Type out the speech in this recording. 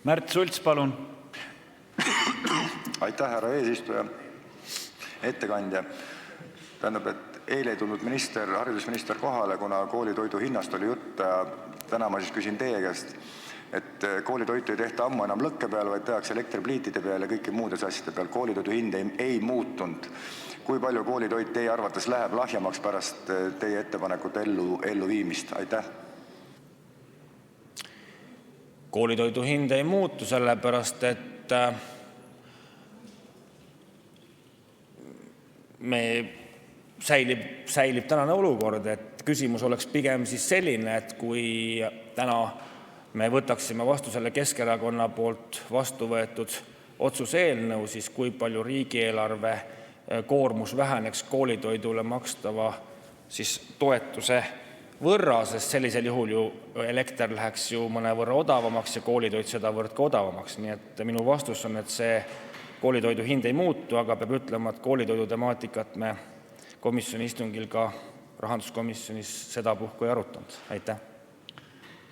Märt Sults, palun. Aitäh, härra eesistuja. Ettekandja. Tähendab, et eile ei tulnud haridusminister kohale, kuna koolitoidu hinnast oli jutt. Täna ma siis küsin teie käest, et koolitoitu ei tehta ammu enam lõkke peal, vaid tehakse elektripliitide peal ja kõiki muudes asjade peal. Koolitoidu hind ei muutunud. Kui palju koolitoit teie arvates läheb lahjemaks pärast teie ettepanekute elluviimist? Aitäh. Koolitoidu hind ei muutu, sellepärast et säilib tänane olukord, et küsimus oleks pigem siis selline, et kui täna me võtaksime vastu selle Keskerakonna poolt vastu võetud otsuse eelnõu, siis kui palju riigieelarve koormus väheneks koolitoidule makstava siis toetuse võrra, sest sellisel juhul ju elekter läheks ju mõnevõrra odavamaks ja koolitoit sedavõrd ka odavamaks. Nii et minu vastus on, et see koolitoidu hind ei muutu, aga peab ütlema, et koolitoidu temaatikat me komisjoni istungil ka rahanduskomisjonis sedapuhku ei arutanud. Aitäh.